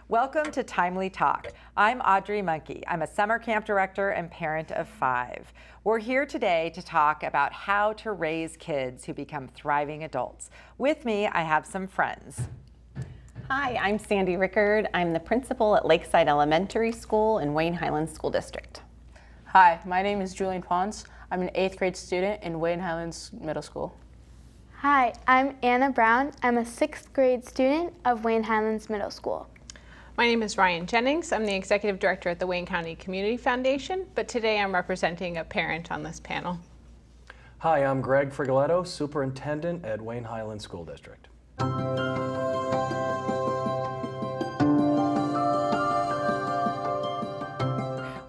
Welcome to Timely Talk. I'm Audrey Monke. I'm a summer camp director and parent of 5. We're here today to talk about how to raise kids who become thriving adults. With me, I have some friends. Hi, I'm Sandy Rickard. I'm the principal at Lakeside Elementary School in Wayne Highlands School District. Hi, my name is Julian Pons. I'm an 8th grade student in Wayne Highlands Middle School. Hi, I'm Anna Brown. I'm a 6th grade student of Wayne Highlands Middle School. My name is Ryan Jennings. I'm the Executive Director at the Wayne County Community Foundation, but today I'm representing a parent on this panel. Hi, I'm Greg Frigoletto, Superintendent at Wayne Highlands School District.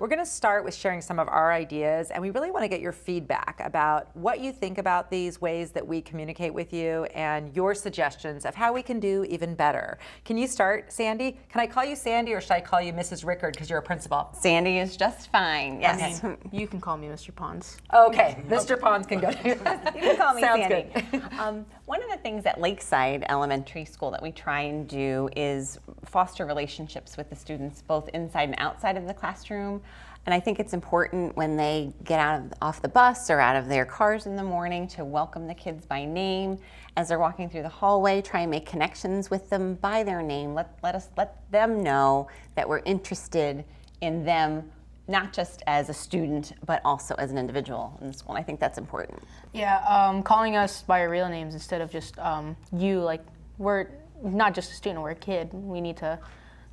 We're going to start with sharing some of our ideas, and we really want to get your feedback about what you think about these ways that we communicate with you and your suggestions of how we can do even better. Can you start, Sandy? Can I call you Sandy or should I call you Mrs. Rickard because you're a principal? Sandy is just fine, yes. Okay. You can call me Mr. Pons. Okay, Mr. Pons can go. You can call me Sounds Sandy. good. One of the things at Lakeside Elementary School that we try and do is foster relationships with the students both inside and outside of the classroom. And I think it's important when they get off the bus or out of their cars in the morning to welcome the kids by name. As they're walking through the hallway, try and make connections with them by their name. Let them know that we're interested in them, not just as a student, but also as an individual in the school. And I think that's important. Yeah, calling us by our real names instead of just you, like we're not just a student, we're a kid. We need to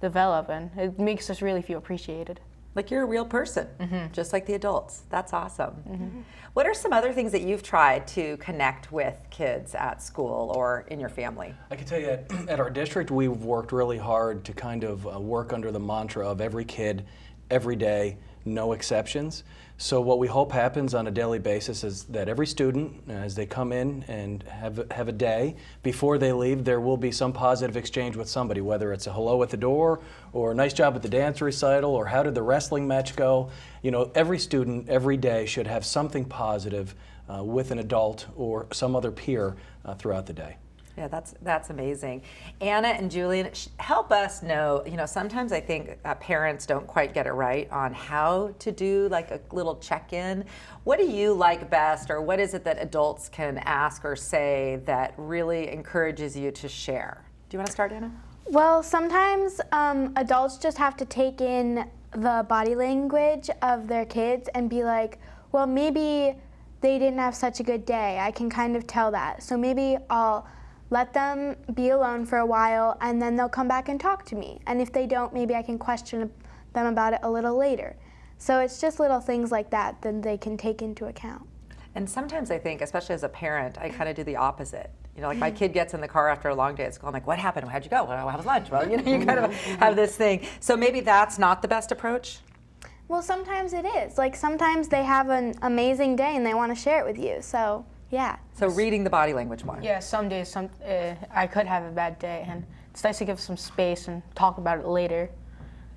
develop, and it makes us really feel appreciated. Like you're a real person, just like the adults. That's awesome. What are some other things that you've tried to connect with kids at school or in your family? I can tell you at our district, we've worked really hard to kind of work under the mantra of every kid, every day, no exceptions. So what we hope happens on a daily basis is that every student, as they come in and have a day, before they leave, there will be some positive exchange with somebody, whether it's a hello at the door, or a nice job at the dance recital, or how did the wrestling match go. You know, every student, every day should have something positive with an adult or some other peer throughout the day. Yeah, that's amazing. Anna and Julian, help us know, sometimes I think parents don't quite get it right on how to do like a little check-in. What do you like best, or what is it that adults can ask or say that really encourages you to share? Do you want to start, Anna? Well, sometimes adults just have to take in the body language of their kids and be like, well, maybe they didn't have such a good day. I can kind of tell that. So maybe I'll let them be alone for a while, and then they'll come back and talk to me. And if they don't, maybe I can question them about it a little later. So it's just little things like that that they can take into account. And sometimes I think, especially as a parent, I kind of do the opposite. Like my kid gets in the car after a long day at school. I'm like, what happened? How'd you go? Well, how was lunch? Well, you kind of have this thing. So maybe that's not the best approach? Well, sometimes it is. Like sometimes they have an amazing day and they want to share it with you. So yeah. So reading the body language more. Yeah, some days I could have a bad day, and it's nice to give some space and talk about it later.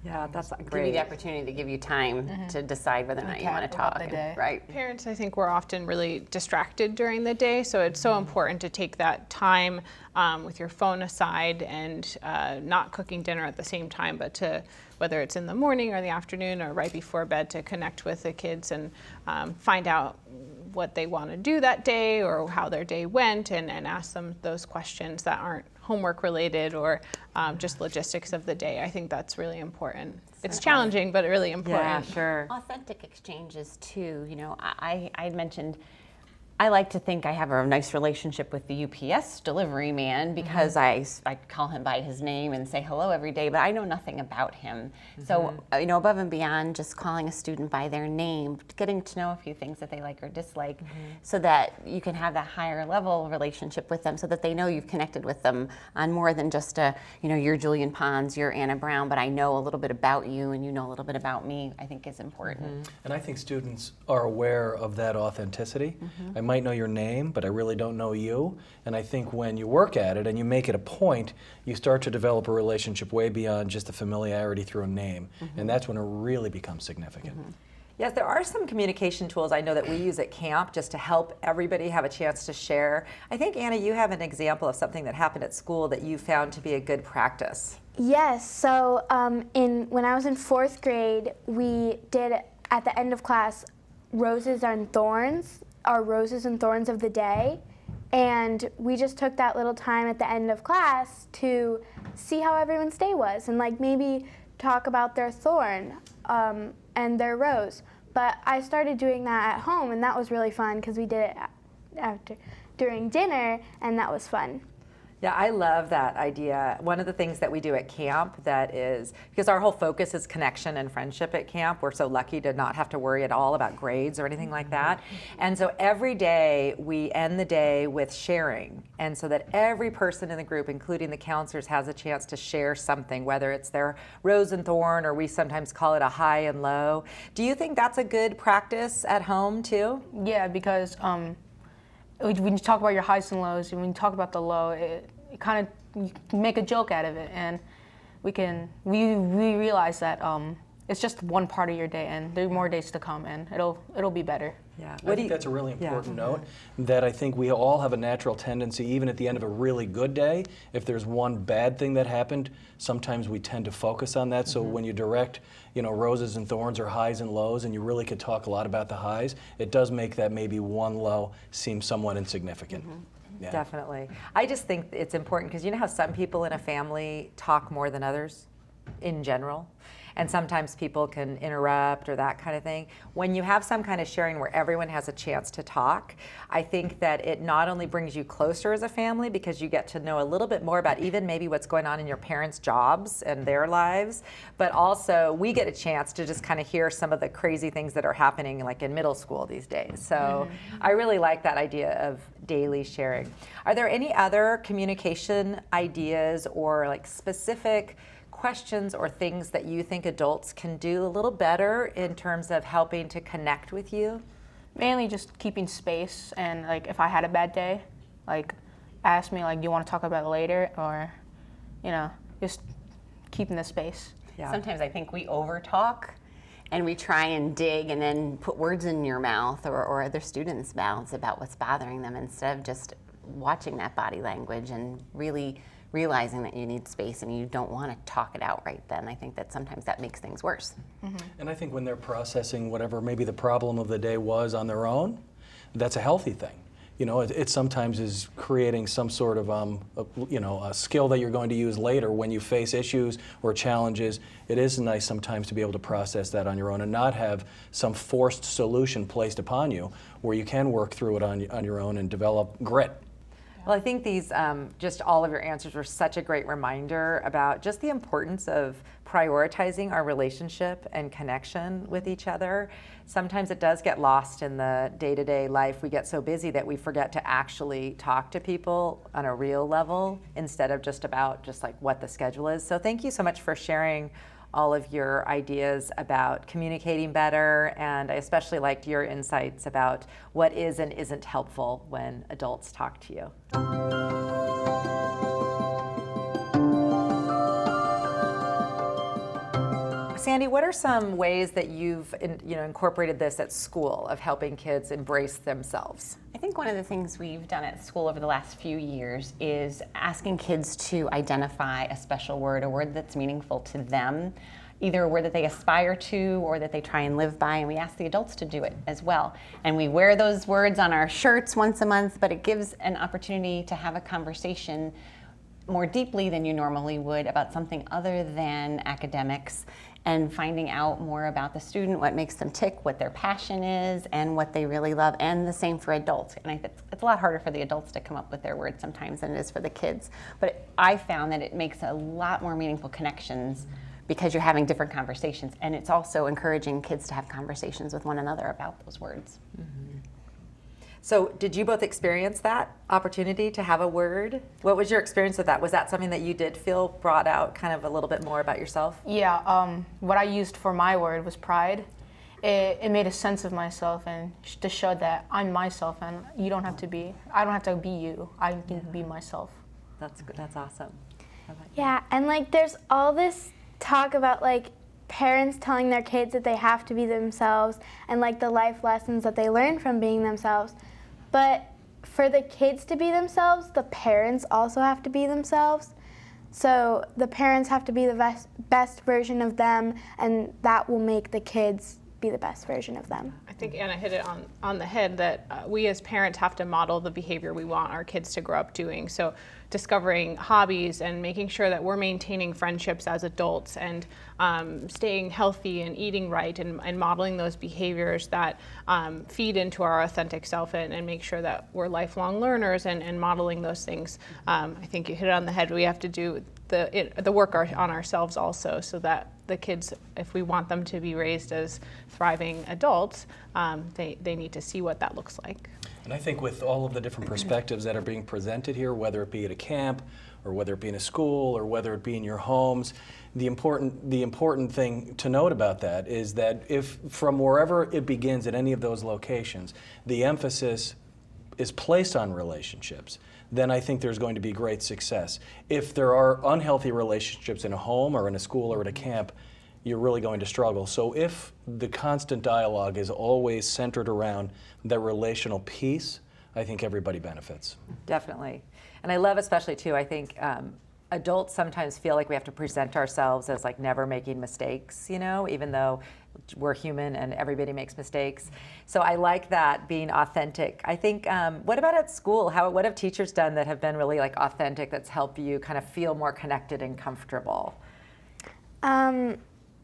Yeah, that's great. Give you the opportunity to give you time to decide whether or not you want to talk. Right. Parents, I think, we're often really distracted during the day, so it's so important to take that time with your phone aside and not cooking dinner at the same time, but to, whether it's in the morning or the afternoon or right before bed, to connect with the kids and find out what they want to do that day or how their day went, and ask them those questions that aren't homework related or just logistics of the day. I think that's really important. It's challenging, but really important. Yeah, sure. Authentic exchanges too. I mentioned I like to think I have a nice relationship with the UPS delivery man because I call him by his name and say hello every day, but I know nothing about him. So, above and beyond just calling a student by their name, getting to know a few things that they like or dislike so that you can have that higher level relationship with them so that they know you've connected with them on more than just you're Julian Pons, you're Anna Brown, but I know a little bit about you and you know a little bit about me, I think is important. And I think students are aware of that authenticity. I might know your name, but I really don't know you. And I think when you work at it and you make it a point, you start to develop a relationship way beyond just the familiarity through a name. And that's when it really becomes significant. Yes, there are some communication tools I know that we use at camp just to help everybody have a chance to share. I think, Anna, you have an example of something that happened at school that you found to be a good practice. Yes, so when I was in 4th grade, we did, at the end of class, roses and thorns, our roses and thorns of the day. And we just took that little time at the end of class to see how everyone's day was and like maybe talk about their thorn and their rose. But I started doing that at home, and that was really fun because we did it during dinner, and that was fun. Yeah, I love that idea. One of the things that we do at camp that is, because our whole focus is connection and friendship at camp, we're so lucky to not have to worry at all about grades or anything like that. And so every day we end the day with sharing. And so that every person in the group, including the counselors, has a chance to share something, whether it's their rose and thorn, or we sometimes call it a high and low. Do you think that's a good practice at home too? Yeah, because when you talk about your highs and lows, and when you talk about the low, it kind of, you can make a joke out of it, and we realize that it's just one part of your day, and there are more days to come, and it'll be better. Yeah. I think that's a really important note, that I think we all have a natural tendency, even at the end of a really good day, if there's one bad thing that happened, sometimes we tend to focus on that. So when you direct, roses and thorns or highs and lows, and you really could talk a lot about the highs, it does make that maybe one low seem somewhat insignificant. Yeah. Definitely. I just think it's important because you know how some people in a family talk more than others in general? And sometimes people can interrupt or that kind of thing. When you have some kind of sharing where everyone has a chance to talk, I think that it not only brings you closer as a family because you get to know a little bit more about even maybe what's going on in your parents' jobs and their lives, but also we get a chance to just kind of hear some of the crazy things that are happening like in middle school these days. So I really like that idea of daily sharing. Are there any other communication ideas or like specific questions or things that you think adults can do a little better in terms of helping to connect with you? Mainly just keeping space, and like if I had a bad day, like ask me like, do you want to talk about it later, or just keeping the space. Yeah. Sometimes I think we over-talk and we try and dig and then put words in your mouth or other students' mouths about what's bothering them instead of just watching that body language and really realizing that you need space and you don't want to talk it out right then. I think that sometimes that makes things worse. And I think when they're processing whatever maybe the problem of the day was on their own, that's a healthy thing. It sometimes is creating some sort of a skill that you're going to use later when you face issues or challenges. It is nice sometimes to be able to process that on your own and not have some forced solution placed upon you, where you can work through it on your own and develop grit. Well, I think these, just all of your answers were such a great reminder about just the importance of prioritizing our relationship and connection with each other. Sometimes it does get lost in the day-to-day life. We get so busy that we forget to actually talk to people on a real level instead of just about just like what the schedule is. So thank you so much for sharing all of your ideas about communicating better, and I especially liked your insights about what is and isn't helpful when adults talk to you. Sandy, what are some ways that you've incorporated this at school of helping kids embrace themselves? I think one of the things we've done at school over the last few years is asking kids to identify a special word, a word that's meaningful to them, either a word that they aspire to or that they try and live by, and we ask the adults to do it as well. And we wear those words on our shirts once a month, but it gives an opportunity to have a conversation more deeply than you normally would about something other than academics, and finding out more about the student, what makes them tick, what their passion is, and what they really love, and the same for adults. And I think it's a lot harder for the adults to come up with their words sometimes than it is for the kids. But I found that it makes a lot more meaningful connections because you're having different conversations, and it's also encouraging kids to have conversations with one another about those words. So did you both experience that opportunity to have a word? What was your experience with that? Was that something that you did feel brought out kind of a little bit more about yourself? Yeah, what I used for my word was pride. It made a sense of myself and to show that I'm myself, and I don't have to be you. I can be myself. That's good. That's awesome. How about you? Yeah, and like there's all this talk about like parents telling their kids that they have to be themselves and like the life lessons that they learn from being themselves. But for the kids to be themselves, the parents also have to be themselves. So the parents have to be the best version of them, and that will make the kids be the best version of them. I think Anna hit it on the head that we as parents have to model the behavior we want our kids to grow up doing. So discovering hobbies and making sure that we're maintaining friendships as adults and staying healthy and eating right and modeling those behaviors that feed into our authentic self and make sure that we're lifelong learners and modeling those things. I think you hit it on the head. We have to do the work on ourselves also, so that the kids, if we want them to be raised as thriving adults, they need to see what that looks like. And I think with all of the different perspectives that are being presented here, whether it be at a camp or whether it be in a school or whether it be in your homes, the important thing to note about that is that if from wherever it begins at any of those locations, the emphasis is placed on relationships, then I think there's going to be great success. If there are unhealthy relationships in a home or in a school or at a camp, you're really going to struggle. So if the constant dialogue is always centered around that relational piece, I think everybody benefits. Definitely. And I love especially too, I think adults sometimes feel like we have to present ourselves as like never making mistakes, you know, even though we're human and everybody makes mistakes. So I like that, being authentic. I think, what about at school? What have teachers done that have been really like authentic, that's helped you kind of feel more connected and comfortable?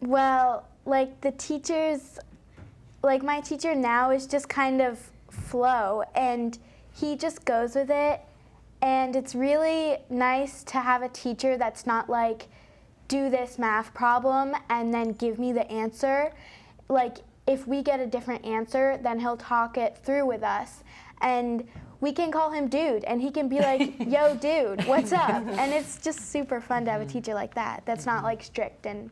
Well, like the teachers, like my teacher now is just kind of flow, and he just goes with it. And it's really nice to have a teacher that's not like, do this math problem and then give me the answer. Like, if we get a different answer, then he'll talk it through with us. And we can call him dude, and he can be like, yo, dude, what's up? And it's just super fun to have a teacher like that, that's not like strict. And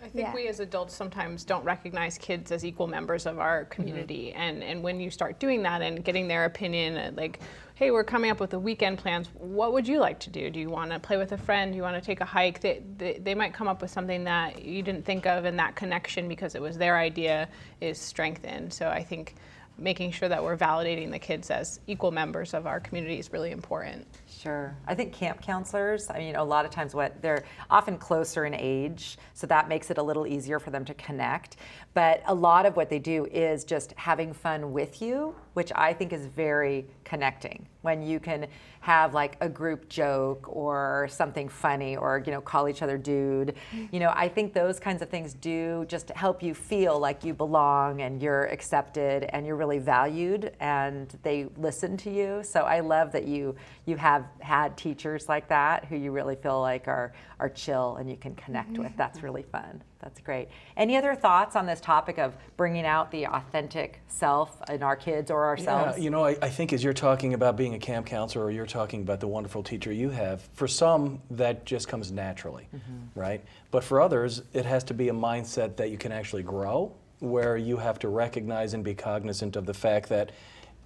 I think we as adults sometimes don't recognize kids as equal members of our community. And when you start doing that and getting their opinion, like, hey, we're coming up with the weekend plans, what would you like to do? Do you want to play with a friend? Do you want to take a hike? They might come up with something that you didn't think of, and that connection, because it was their idea, is strengthened. So I think making sure that we're validating the kids as equal members of our community is really important. Sure. I think camp counselors, I mean, a lot of times they're often closer in age, so that makes it a little easier for them to connect. But a lot of what they do is just having fun with you, which I think is very connecting. When you can have like a group joke or something funny, or, you know, call each other dude. You know, I think those kinds of things do just help you feel like you belong and you're accepted and you're really valued and they listen to you. So I love that you have had teachers like that who you really feel like are chill and you can connect with. That's really fun. That's great. Any other thoughts on this topic of bringing out the authentic self in our kids or ourselves? Yeah, you know, I think as you're talking about being a camp counselor, or you're talking about the wonderful teacher you have, for some that just comes naturally, right? But for others, it has to be a mindset that you can actually grow, where you have to recognize and be cognizant of the fact that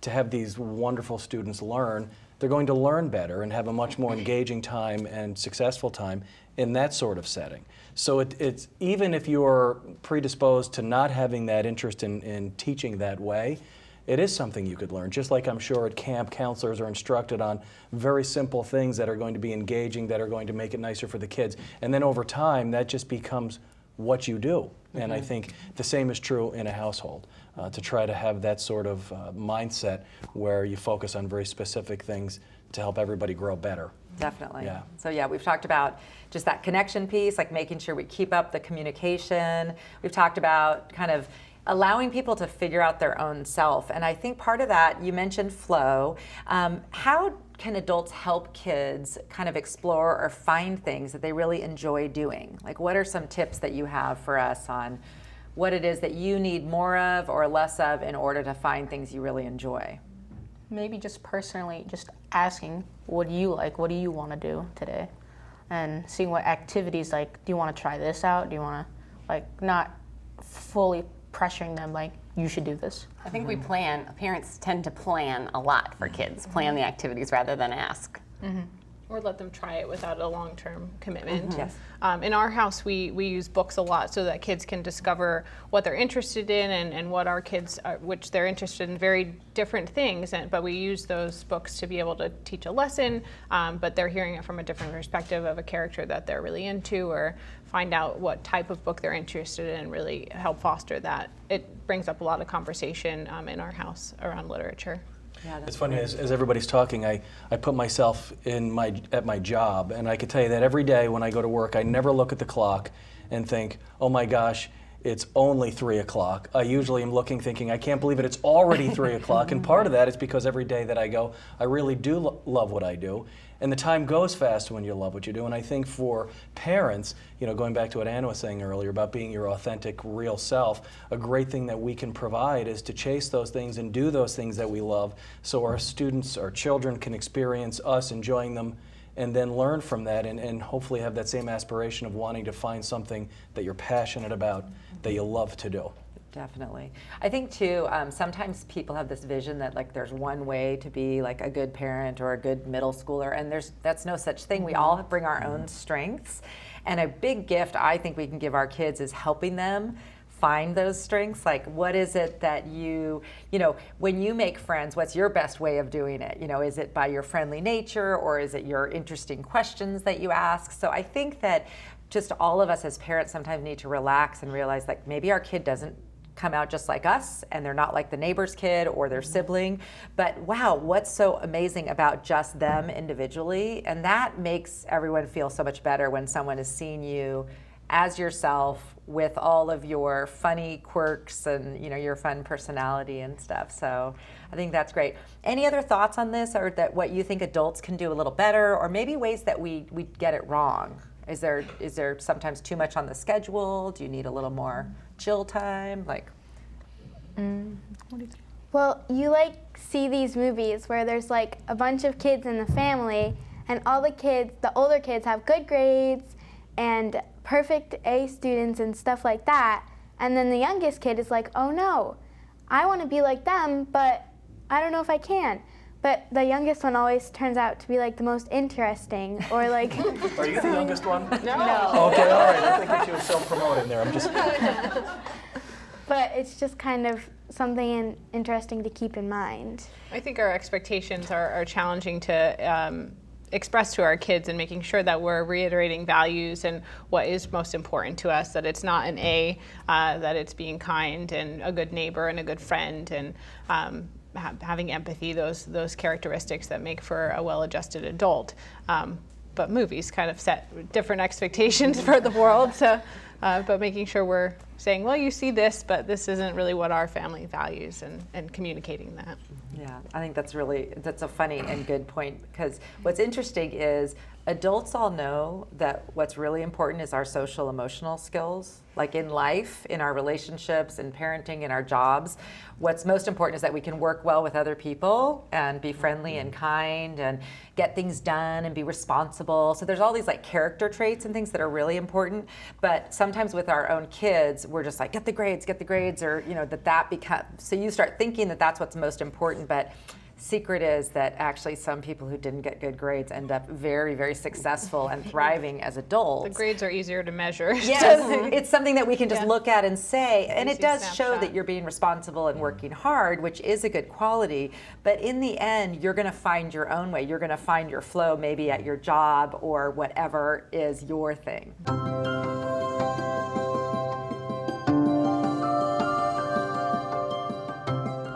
to have these wonderful students learn, they're going to learn better and have a much more engaging time and successful time in that sort of setting. So it's even if you're predisposed to not having that interest in teaching that way, it is something you could learn. Just like I'm sure at camp, counselors are instructed on very simple things that are going to be engaging, that are going to make it nicer for the kids. And then over time, that just becomes what you do. And I think the same is true in a household, to try to have that sort of mindset where you focus on very specific things to help everybody grow better. Definitely. Yeah. So yeah, we've talked about just that connection piece, like making sure we keep up the communication. We've talked about kind of allowing people to figure out their own self. And I think part of that, you mentioned flow. How can adults help kids kind of explore or find things that they really enjoy doing? Like, what are some tips that you have for us on what it is that you need more of or less of in order to find things you really enjoy? Maybe just personally, just asking, what do you like? What do you want to do today? And seeing what activities, like, do you want to try this out? Do you want to, like, not fully pressuring them, like, you should do this. I think parents tend to plan a lot for kids, plan the activities rather than ask. Or let them try it without a long-term commitment. Yes. In our house, we use books a lot so that kids can discover what they're interested in and what our kids are, which they're interested in very different things. But we use those books to be able to teach a lesson, but they're hearing it from a different perspective of a character that they're really into, or find out what type of book they're interested in and really help foster that. It brings up a lot of conversation in our house around literature. Yeah, It's funny, as everybody's talking, I put myself at my job, and I can tell you that every day when I go to work, I never look at the clock and think, oh my gosh, it's only 3 o'clock. I usually am looking thinking, I can't believe it, it's already 3 o'clock. And part of that is because every day that I go, I really do love what I do. And the time goes fast when you love what you do. And I think for parents, going back to what Anna was saying earlier about being your authentic, real self, a great thing that we can provide is to chase those things and do those things that we love so our students, our children can experience us enjoying them and then learn from that and hopefully have that same aspiration of wanting to find something that you're passionate about, that you love to do. Definitely. I think too, sometimes people have this vision that like there's one way to be like a good parent or a good middle schooler, and that's no such thing. We all bring our own strengths, and a big gift I think we can give our kids is helping them find those strengths. Like, what is it that when you make friends, what's your best way of doing it? Is it by your friendly nature, or is it your interesting questions that you ask? So I think that just all of us as parents sometimes need to relax and realize like maybe our kid doesn't come out just like us, and they're not like the neighbor's kid or their sibling, but wow, what's so amazing about just them individually? And that makes everyone feel so much better when someone is seeing you as yourself with all of your funny quirks and your fun personality and stuff. So I think that's great. Any other thoughts on this, or that what you think adults can do a little better, or maybe ways that we get it wrong? Is there sometimes too much on the schedule? Do you need a little more chill time? Like, What do you think? Well, you see these movies where there's like a bunch of kids in the family, and all the older kids have good grades and perfect A students and stuff like that. And then the youngest kid is like, oh no, I want to be like them, but I don't know if I can. But the youngest one always turns out to be like the most interesting, or like. Are you the youngest one? No. Okay, all right. I think that you were self-promoting there. I'm just. But it's just kind of something interesting to keep in mind. I think our expectations are challenging to express to our kids, and making sure that we're reiterating values and what is most important to us, that it's not an A, that it's being kind and a good neighbor and a good friend, and having empathy, those characteristics that make for a well-adjusted adult. But movies kind of set different expectations for the world, so, but making sure we're saying, well, you see this, but this isn't really what our family values, and communicating that. yeah, I think that's a funny and good point, because what's interesting is adults all know that what's really important is our social emotional skills. Like in life, in our relationships, in parenting, in our jobs, what's most important is that we can work well with other people and be friendly and kind and get things done and be responsible. So there's all these like character traits and things that are really important. But sometimes with our own kids, we're just like, get the grades, or that becomes, so you start thinking that that's what's most important. But secret is that actually some people who didn't get good grades end up very, very successful and thriving as adults. The grades are easier to measure. Yes, it's something that we can just look at and say, and it Easy does show snapshot. that you're being responsible and working hard, which is a good quality. But in the end, you're going to find your own way. You're going to find your flow maybe at your job or whatever is your thing.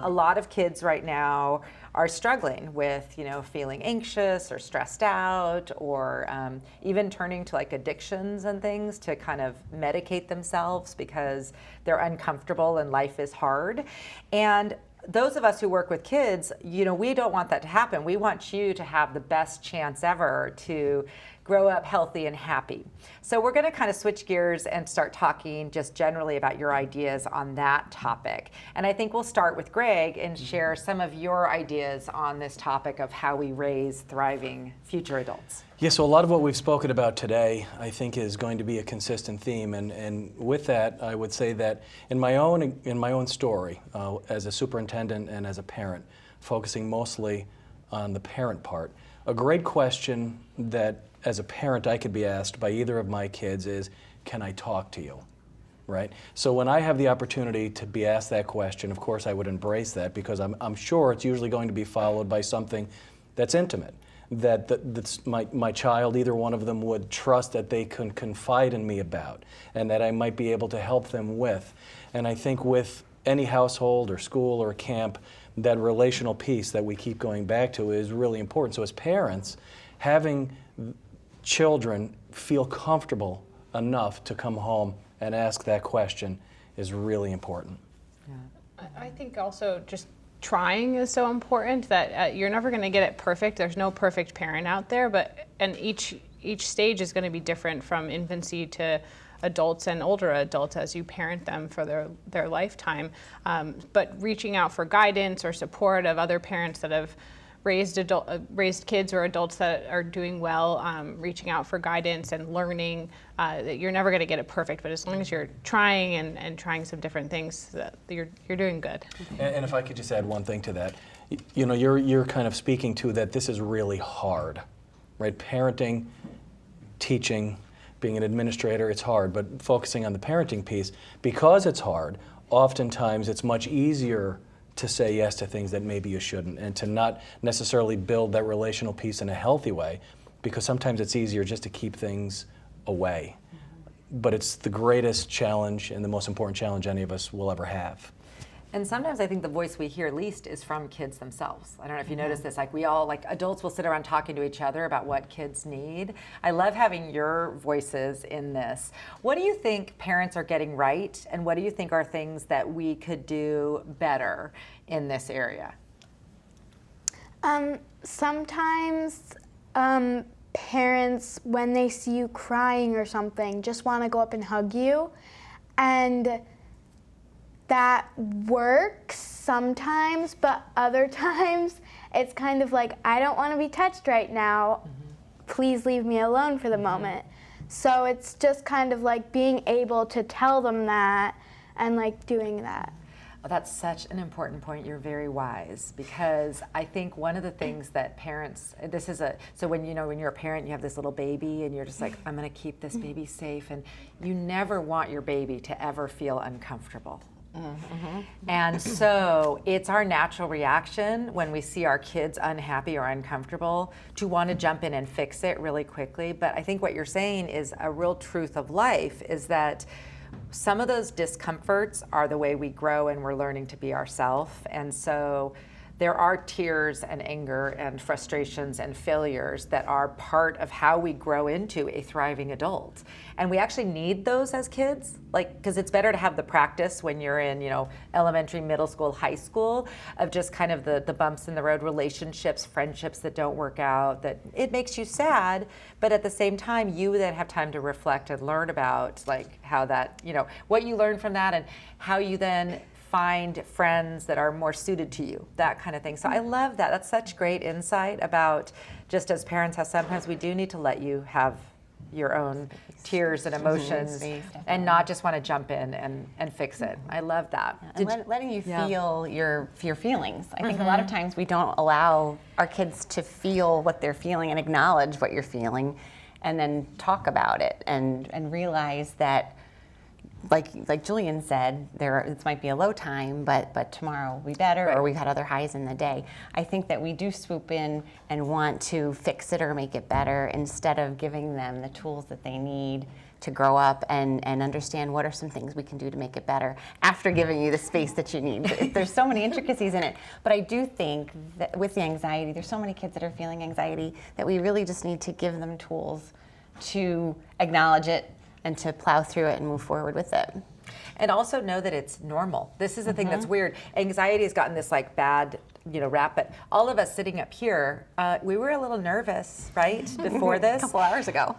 A lot of kids right now are struggling with, feeling anxious or stressed out, or even turning to like addictions and things to kind of medicate themselves because they're uncomfortable and life is hard. And those of us who work with kids, we don't want that to happen. We want you to have the best chance ever to grow up healthy and happy. So we're going to kind of switch gears and start talking just generally about your ideas on that topic. And I think we'll start with Greg and share some of your ideas on this topic of how we raise thriving future adults. Yeah, so a lot of what we've spoken about today, I think, is going to be a consistent theme. And with that, I would say that in my own story, as a superintendent and as a parent, focusing mostly on the parent part. A great question that as a parent I could be asked by either of my kids is, can I talk to you? Right? So when I have the opportunity to be asked that question, of course I would embrace that, because I'm sure it's usually going to be followed by something that's intimate, that's my child, either one of them, would trust that they can confide in me about, and that I might be able to help them with. And I think with any household or school or camp, that relational piece that we keep going back to is really important. So as parents, having children feel comfortable enough to come home and ask that question is really important. I think also just trying is so important, that you're never going to get it perfect. There's no perfect parent out there, and each stage is going to be different, from infancy to adults and older adults as you parent them for their lifetime. But reaching out for guidance or support of other parents that have raised kids or adults that are doing well, reaching out for guidance and learning. That you're never going to get it perfect, but as long as you're trying and trying some different things, that you're doing good. And if I could just add one thing to that, you know, you're kind of speaking to that this is really hard, right? Parenting, teaching, being an administrator, it's hard, but focusing on the parenting piece, because it's hard, oftentimes it's much easier to say yes to things that maybe you shouldn't, and to not necessarily build that relational piece in a healthy way, because sometimes it's easier just to keep things away. But it's the greatest challenge and the most important challenge any of us will ever have. And sometimes I think the voice we hear least is from kids themselves. I don't know if you notice this, like we all, like adults will sit around talking to each other about what kids need. I love having your voices in this. What do you think parents are getting right, and what do you think are things that we could do better in this area? Sometimes parents, when they see you crying or something, just want to go up and hug you, and that works sometimes, but other times it's kind of like, I don't want to be touched right now. Please leave me alone for the moment. So it's just kind of like being able to tell them that and like doing that. Oh, that's such an important point. You're very wise, because I think one of the things that parents, so when you're a parent, you have this little baby and you're just like, I'm going to keep this baby safe, and you never want your baby to ever feel uncomfortable. And so it's our natural reaction when we see our kids unhappy or uncomfortable to want to jump in and fix it really quickly. But I think what you're saying is a real truth of life, is that some of those discomforts are the way we grow and we're learning to be ourselves. And so there are tears and anger and frustrations and failures that are part of how we grow into a thriving adult. And we actually need those as kids, because it's better to have the practice when you're in, elementary, middle school, high school, of just kind of the bumps in the road, relationships, friendships that don't work out, that it makes you sad, but at the same time, you then have time to reflect and learn about how that, what you learn from that, and how you then find friends that are more suited to you, that kind of thing. So I love that. That's such great insight about, just as parents, how sometimes we do need to let you have your own tears and emotions, and not just want to jump in and fix it. I love that. And letting you feel your feelings. I think a lot of times we don't allow our kids to feel what they're feeling and acknowledge what you're feeling, and then talk about it and realize that, like Julian said, this might be a low time, but tomorrow will be better, right, or we've had other highs in the day. I think that we do swoop in and want to fix it or make it better, instead of giving them the tools that they need to grow up and understand what are some things we can do to make it better after giving you the space that you need. There's so many intricacies in it, but I do think that with the anxiety, there's so many kids that are feeling anxiety that we really just need to give them tools to acknowledge it and to plow through it and move forward with it. And also know that it's normal. This is the thing that's weird. Anxiety has gotten this bad, rap, but all of us sitting up here, we were a little nervous, right, before this. A couple hours ago.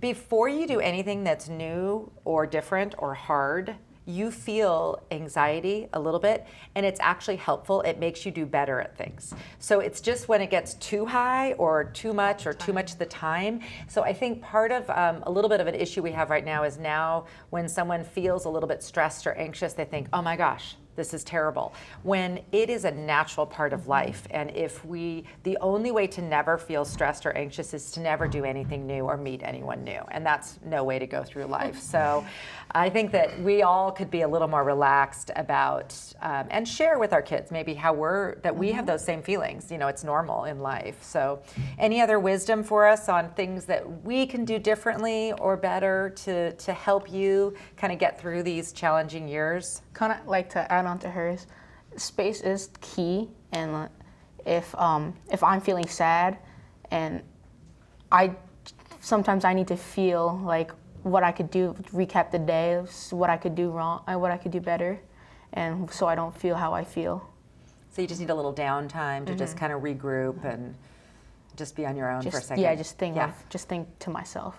Before you do anything that's new or different or hard, you feel anxiety a little bit, and it's actually helpful. It makes you do better at things. So it's just when it gets too high or too much or too much of the time. So I think part of a little bit of an issue we have right now is, now when someone feels a little bit stressed or anxious, they think, oh my gosh, this is terrible, when it is a natural part of life. And the only way to never feel stressed or anxious is to never do anything new or meet anyone new. And that's no way to go through life. So I think that we all could be a little more relaxed about, and share with our kids maybe how we have those same feelings. It's normal in life. So any other wisdom for us on things that we can do differently or better to help you kind of get through these challenging years? Kind of like to add on to hers, space is key, and if I'm feeling sad, and sometimes I need to feel like what I could do, recap the day, what I could do wrong, and what I could do better, and so I don't feel how I feel. So you just need a little downtime to just kind of regroup and just be on your own for a second. Yeah, just think to myself.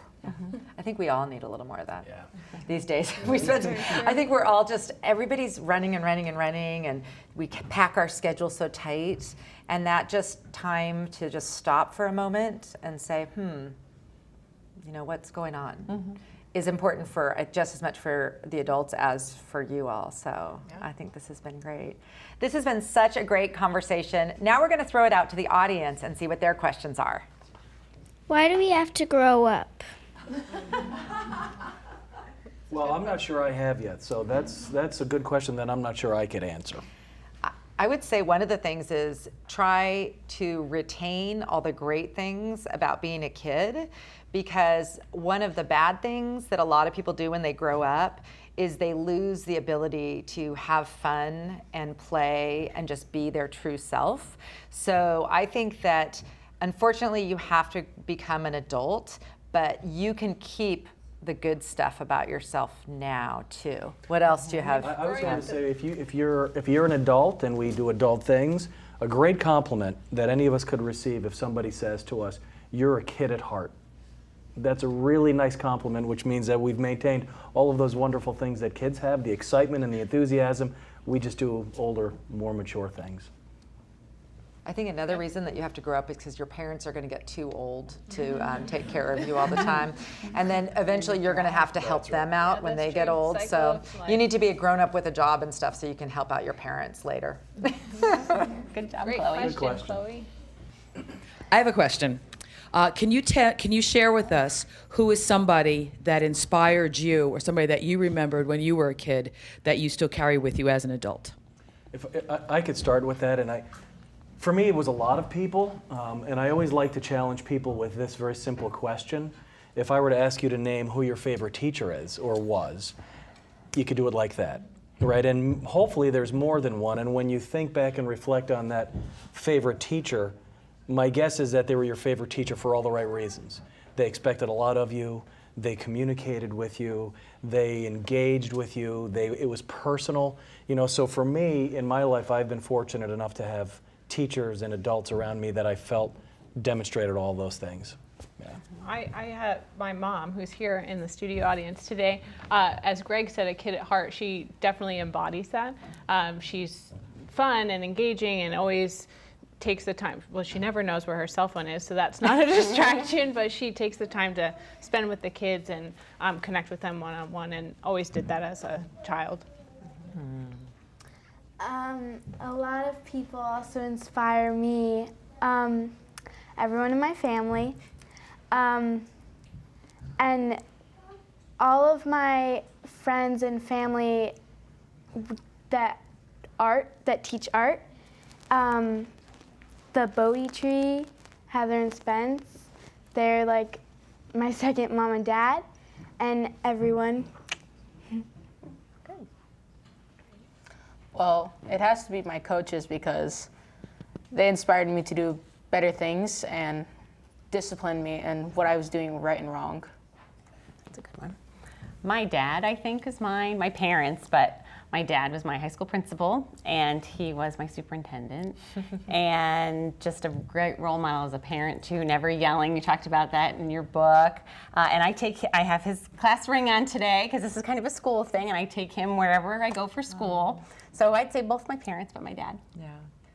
I think we all need a little more of that these days. Mm-hmm. I think we're all everybody's running and running and running, and we pack our schedule so tight, and that just time to just stop for a moment and say, what's going on is important for just as much for the adults as for you all. So I think this has been great. This has been such a great conversation. Now we're going to throw it out to the audience and see what their questions are. Why do we have to grow up? Well, I'm not sure I have yet, so that's a good question that I'm not sure I could answer. I would say one of the things is try to retain all the great things about being a kid, because one of the bad things that a lot of people do when they grow up is they lose the ability to have fun and play and just be their true self. So I think that unfortunately you have to become an adult, but you can keep the good stuff about yourself now too. What else do you have? I was going to say, if you're an adult and we do adult things, a great compliment that any of us could receive if somebody says to us, "You're a kid at heart." That's a really nice compliment, which means that we've maintained all of those wonderful things that kids have, the excitement and the enthusiasm. We just do older, more mature things. I think another reason that you have to grow up is because your parents are going to get too old to take care of you all the time. And then eventually you're going to have to help them out when they get old. So you need to be a grown-up with a job and stuff so you can help out your parents later. Good job, Great Chloe. question, Chloe. I have a question. Can you share with us who is somebody that inspired you, or somebody that you remembered when you were a kid that you still carry with you as an adult? If I could start with that, and for me, it was a lot of people, and I always like to challenge people with this very simple question. If I were to ask you to name who your favorite teacher is or was, you could do it like that, right? And hopefully there's more than one, and when you think back and reflect on that favorite teacher, my guess is that they were your favorite teacher for all the right reasons. They expected a lot of you, they communicated with you, they engaged with you, it was personal. So for me, in my life, I've been fortunate enough to have teachers and adults around me that I felt demonstrated all those things. Yeah. I have my mom, who's here in the studio audience today. As Greg said, a kid at heart, she definitely embodies that. She's fun and engaging and always takes the time. Well, she never knows where her cell phone is, so that's not a distraction, but she takes the time to spend with the kids and connect with them one-on-one, and always did that as a child. A lot of people also inspire me. Everyone in my family, and all of my friends and family that teach art. The Bodhi Tree, Heather and Spence, they're like my second mom and dad, and everyone. Well, it has to be my coaches, because they inspired me to do better things and disciplined me in what I was doing right and wrong. That's a good one. My dad, I think, is mine. My parents, but my dad was my high school principal, and he was my superintendent, and just a great role model as a parent too. Never yelling. You talked about that in your book. And I have his class ring on today because this is kind of a school thing, and I take him wherever I go for school. So I'd say both my parents, but my dad. Yeah.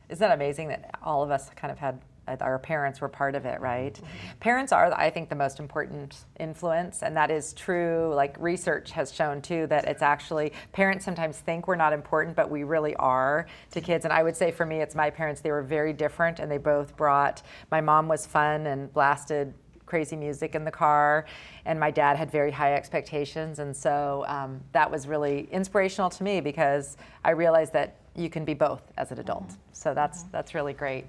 Isn't that amazing that all of us kind of had our parents were part of it, right? Parents are, I think, the most important influence, and that is true. Like research has shown too that it's actually, parents sometimes think we're not important, but we really are to kids. And I would say for me, it's my parents. They were very different, and they both brought, my mom was fun and blasted crazy music in the car, and my dad had very high expectations, and so that was really inspirational to me because I realized that you can be both as an adult. So that's really great.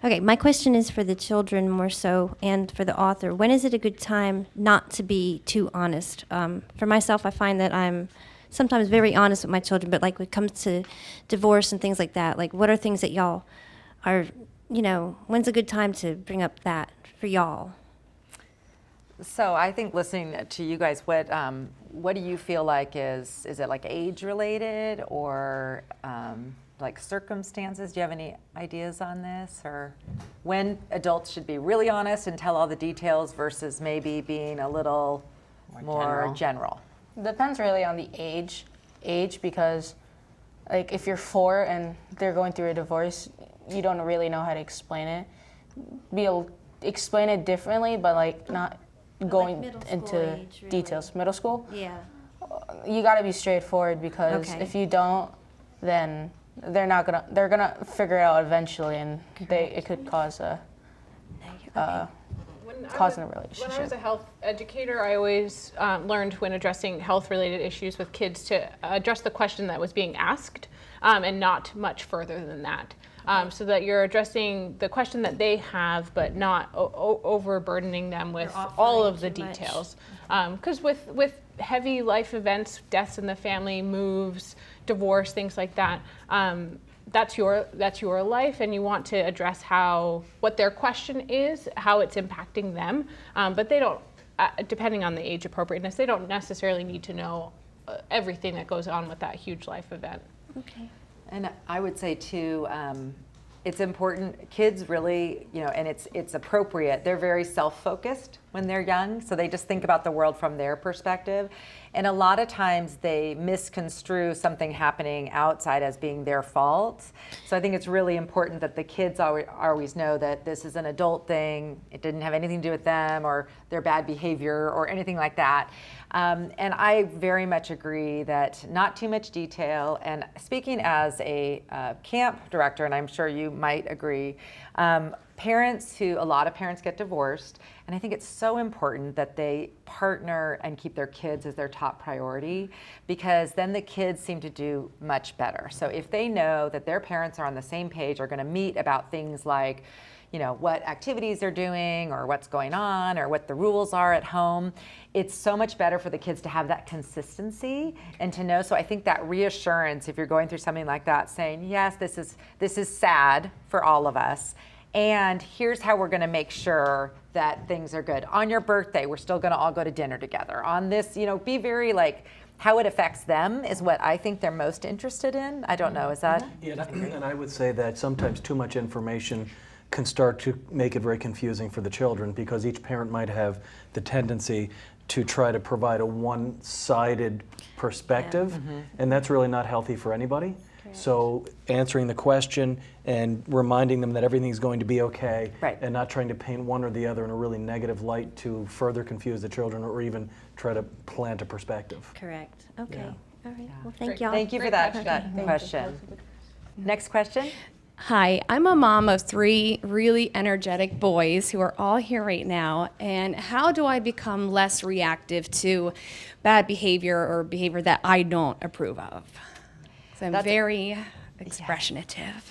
Okay, my question is for the children more so, and for the author. When is it a good time not to be too honest? For myself, I find that I'm sometimes very honest with my children, but like when it comes to divorce and things like that, like what are things that y'all are, when's a good time to bring up that for y'all? So I think listening to you guys, what do you feel like is it like age related or like circumstances? Do you have any ideas on this, or when adults should be really honest and tell all the details versus maybe being a little more general? Depends really on the age because like if you're 4 and they're going through a divorce, you don't really know how to explain it. Explain it differently, but like not going into age, really. details. Middle school? Yeah. You got to be straightforward because Okay. if you don't, then they're gonna figure it out eventually, and it could cause a causing a relationship. When I was a health educator, I always learned when addressing health-related issues with kids to address the question that was being asked and not much further than that. So that you're addressing the question that they have, but not overburdening them with all of the details. Because with heavy life events, deaths in the family, moves, divorce, things like that, that's your life, and you want to address what their question is, how it's impacting them. But they don't, depending on the age appropriateness, they don't necessarily need to know everything that goes on with that huge life event. Okay. And I would say too, it's important, kids really, and it's appropriate, they're very self-focused when they're young, so they just think about the world from their perspective. And a lot of times they misconstrue something happening outside as being their fault. So I think it's really important that the kids always know that this is an adult thing, it didn't have anything to do with them or their bad behavior or anything like that. And I very much agree that not too much detail, and speaking as a camp director, and I'm sure you might agree, a lot of parents get divorced, and I think it's so important that they partner and keep their kids as their top priority, because then the kids seem to do much better. So if they know that their parents are on the same page, are going to meet about things like, what activities they're doing or what's going on or what the rules are at home, it's so much better for the kids to have that consistency and to know. So I think that reassurance, if you're going through something like that, saying, yes, this is sad for all of us, and here's how we're going to make sure that things are good. On your birthday, we're still going to all go to dinner together. On this, be very how it affects them is what I think they're most interested in. I don't know, is that? Yeah, and I would say that sometimes too much information can start to make it very confusing for the children, because each parent might have the tendency to try to provide a one-sided perspective, and that's really not healthy for anybody. So answering the question and reminding them that everything's going to be okay, Right. and not trying to paint one or the other in a really negative light to further confuse the children or even try to plant a perspective. Correct. Okay. Yeah. All right. Well, thank y'all. Thank you for that question. Next question. Hi, I'm a mom of 3 really energetic boys who are all here right now. And how do I become less reactive to bad behavior or behavior that I don't approve of? So I'm very expressionative.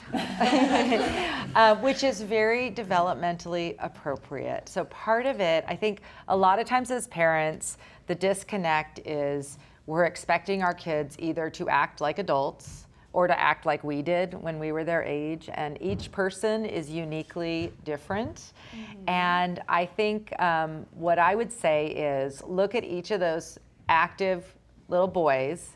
Which is very developmentally appropriate. So part of it, I think a lot of times as parents, the disconnect is we're expecting our kids either to act like adults or to act like we did when we were their age, and each person is uniquely different. And I think what I would say is look at each of those active little boys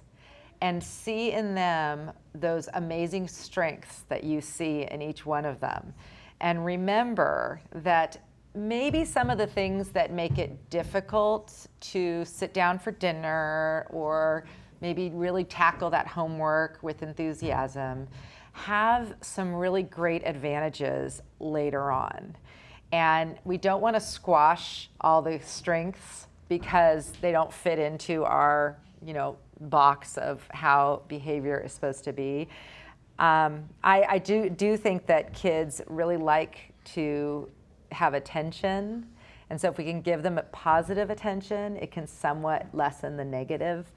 and see in them those amazing strengths that you see in each one of them. And remember that maybe some of the things that make it difficult to sit down for dinner or maybe really tackle that homework with enthusiasm have some really great advantages, later on. And we don't want to squash all the strengths because they don't fit into our, box of how behavior is supposed to be. I do think that kids really like to have attention. And so if we can give them a positive attention, it can somewhat lessen the negative.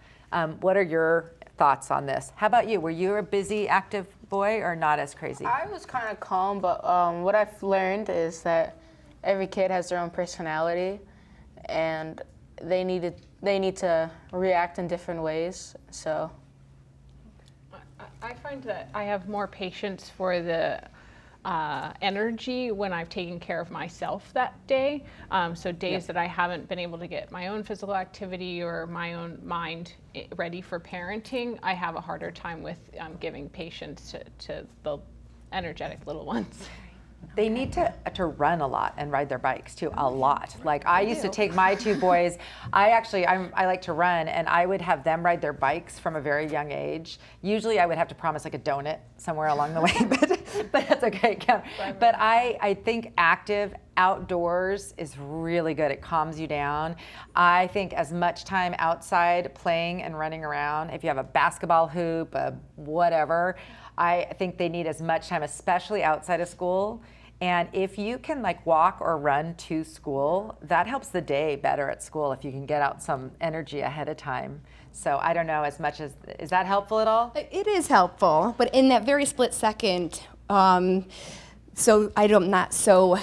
What are your thoughts on this? How about you? Were you a busy, active boy or not as crazy? I was kind of calm, but what I've learned is that every kid has their own personality, and they need to react in different ways. So I find that I have more patience for the energy when I've taken care of myself that day. So days that I haven't been able to get my own physical activity or my own mind ready for parenting, I have a harder time with giving patience to the energetic little ones. They need to run a lot and ride their bikes too, a lot. Like I used to take my two boys, I like to run, and I would have them ride their bikes from a very young age. Usually I would have to promise like a donut somewhere along the way, but that's okay. But I think active outdoors is really good. It calms you down. I think as much time outside playing and running around, if you have a basketball hoop, whatever, I think they need as much time, especially outside of school. And if you can like walk or run to school, that helps the day better at school if you can get out some energy ahead of time. So I don't know as much as, is that helpful at all? It is helpful, but in that very split second, so I'm not so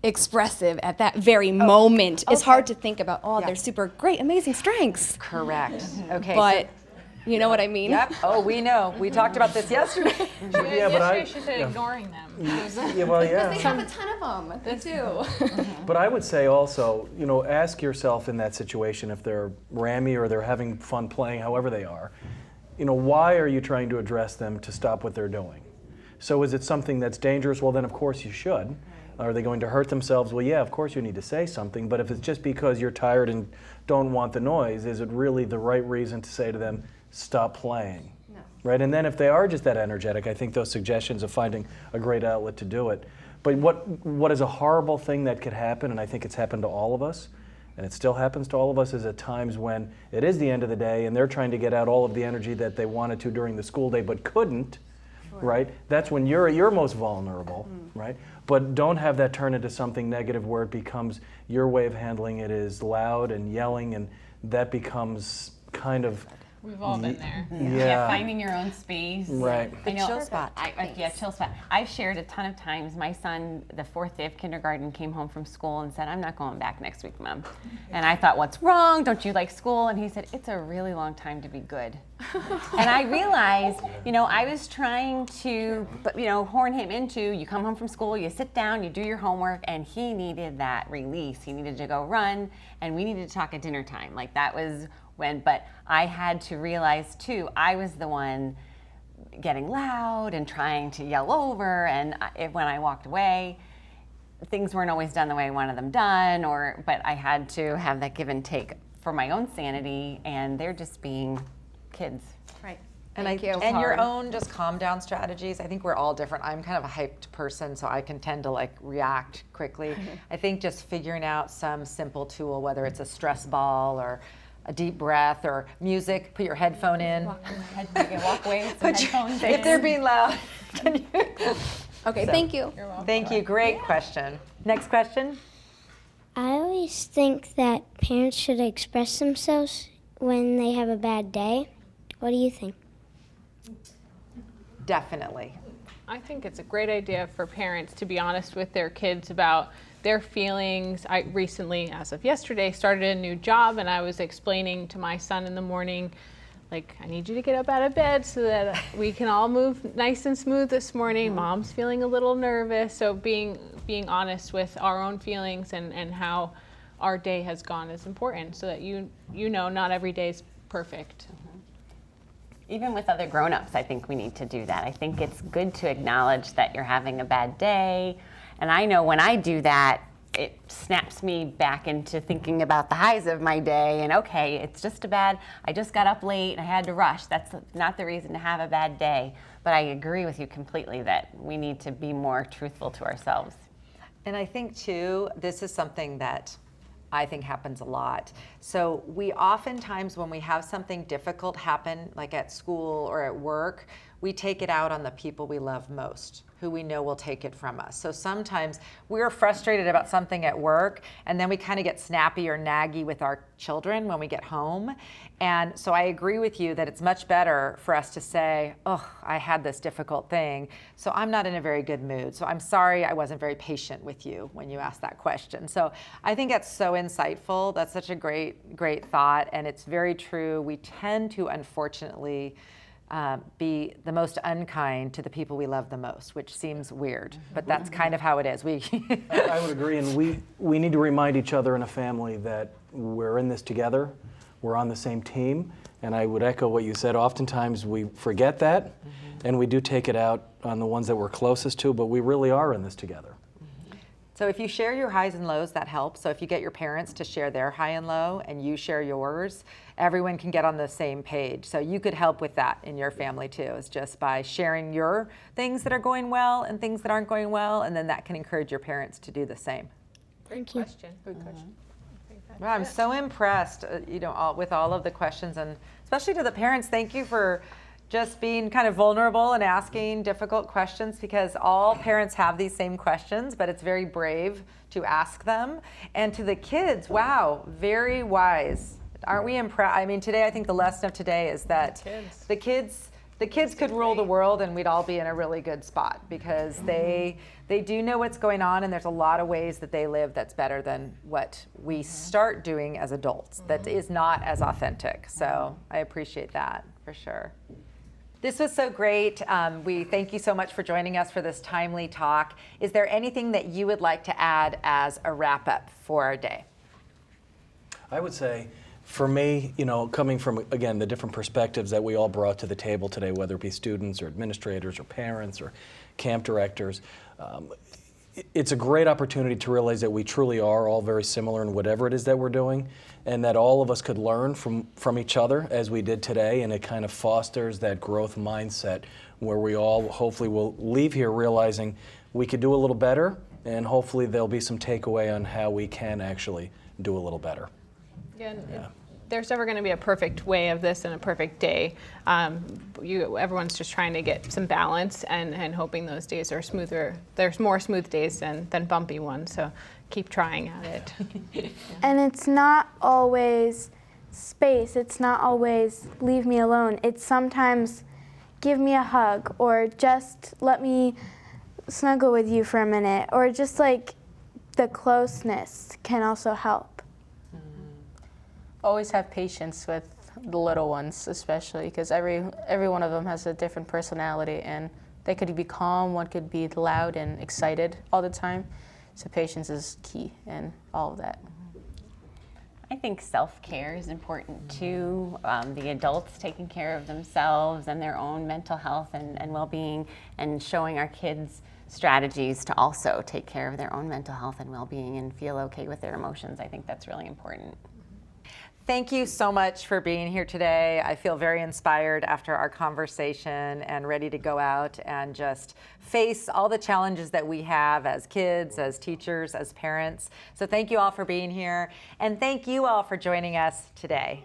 expressive at that very moment. It's hard to think about, they're super great, amazing strengths. Correct. Okay. But you know what I mean? Yep. Oh, we know. We talked about this yesterday. Yesterday she said ignoring them. Yeah, well, yeah. They have a ton of them. They do. But I would say also, ask yourself in that situation if they're rammy or they're having fun playing, however they are, why are you trying to address them to stop what they're doing? So is it something that's dangerous? Well, then of course you should. Are they going to hurt themselves? Well, yeah, of course you need to say something, but if it's just because you're tired and don't want the noise, is it really the right reason to say to them, stop playing? No. Right? And then if they are just that energetic, I think those suggestions of finding a great outlet to do it. But what is a horrible thing that could happen, and I think it's happened to all of us, and it still happens to all of us, is at times when it is the end of the day and they're trying to get out all of the energy that they wanted to during the school day but couldn't, right? That's when you're most vulnerable, right? But don't have that turn into something negative where it becomes your way of handling it is loud and yelling, and that becomes kind of... We've all been there. Yeah. Finding your own space. Right. I know. chill spot. Chill spot. I've shared a ton of times. My son, the 4th day of kindergarten, came home from school and said, "I'm not going back next week, Mom." And I thought, "What's wrong? Don't you like school?" And he said, "It's a really long time to be good." And I realized, I was trying to, horn him into, you come home from school, you sit down, you do your homework, and he needed that release. He needed to go run, and we needed to talk at dinner time. Like that was but I had to realize too, I was the one getting loud and trying to yell over, and when I walked away, things weren't always done the way I wanted them done, but I had to have that give and take for my own sanity, and they're just being kids. Right. And your own just calm down strategies. I think we're all different. I'm kind of a hyped person, so I can tend to react quickly. I think just figuring out some simple tool, whether it's a stress ball or a deep breath or music, put your headphone in. Walk away with some headphones in. If they're being loud. Okay, thank you. You're welcome. Thank you, great question. Next question. I always think that parents should express themselves when they have a bad day. What do you think? Definitely. I think it's a great idea for parents to be honest with their kids about their feelings. I recently, as of yesterday, started a new job, and I was explaining to my son in the morning, I need you to get up out of bed so that we can all move nice and smooth this morning. Mom's feeling a little nervous. So being honest with our own feelings and how our day has gone is important, so that not every day is perfect. Even with other grown-ups, I think we need to do that. I think it's good to acknowledge that you're having a bad day. And I know when I do that, it snaps me back into thinking about the highs of my day. And okay, it's just I just got up late and I had to rush. That's not the reason to have a bad day. But I agree with you completely that we need to be more truthful to ourselves. And I think too, this is something that I think happens a lot. So we oftentimes, when we have something difficult happen, like at school or at work, we take it out on the people we love most, who we know will take it from us. So sometimes we're frustrated about something at work, and then we kind of get snappy or naggy with our children when we get home. And so I agree with you that it's much better for us to say, oh, I had this difficult thing, so I'm not in a very good mood. So I'm sorry I wasn't very patient with you when you asked that question. So I think that's so insightful. That's such a great thought, and it's very true. We tend to, unfortunately, be the most unkind to the people we love the most, which seems weird, but that's kind of how it is. I would agree, and we need to remind each other in a family that we're in this together, we're on the same team, and I would echo what you said. Oftentimes we forget that, and we do take it out on the ones that we're closest to, but we really are in this together. So if you share your highs and lows, that helps. So if you get your parents to share their high and low and you share yours, everyone can get on the same page. So you could help with that in your family too, is just by sharing your things that are going well and things that aren't going well, and then that can encourage your parents to do the same. Thank you. Good question. Well, I'm so impressed, with all of the questions, and especially to the parents. Thank you for just being kind of vulnerable and asking difficult questions, because all parents have these same questions, but it's very brave to ask them. And to the kids, wow, very wise. Aren't we impressed? I mean, today, I think the lesson of today is that the kids could rule the world, and we'd all be in a really good spot, because they do know what's going on, and there's a lot of ways that they live that's better than what we start doing as adults that is not as authentic. So I appreciate that for sure. This was so great. We thank you so much for joining us for this timely talk. Is there anything that you would like to add as a wrap-up for our day? I would say, for me, coming from, again, the different perspectives that we all brought to the table today, whether it be students or administrators or parents or camp directors, it's a great opportunity to realize that we truly are all very similar in whatever it is that we're doing, and that all of us could learn from each other as we did today, and it kind of fosters that growth mindset where we all hopefully will leave here realizing we could do a little better, and hopefully there'll be some takeaway on how we can actually do a little better. Yeah. There's never going to be a perfect way of this and a perfect day. Everyone's just trying to get some balance and hoping those days are smoother. There's more smooth days than bumpy ones, so keep trying at it. And it's not always space. It's not always leave me alone. It's sometimes give me a hug, or just let me snuggle with you for a minute, or just like the closeness can also help. Always have patience with the little ones, especially because every one of them has a different personality, and they could be calm, one could be loud and excited all the time. So patience is key in all of that. I think self-care is important too. The adults taking care of themselves and their own mental health and well-being, and showing our kids strategies to also take care of their own mental health and well-being and feel okay with their emotions. I think that's really important. Thank you so much for being here today. I feel very inspired after our conversation and ready to go out and just face all the challenges that we have as kids, as teachers, as parents. So thank you all for being here, and thank you all for joining us today.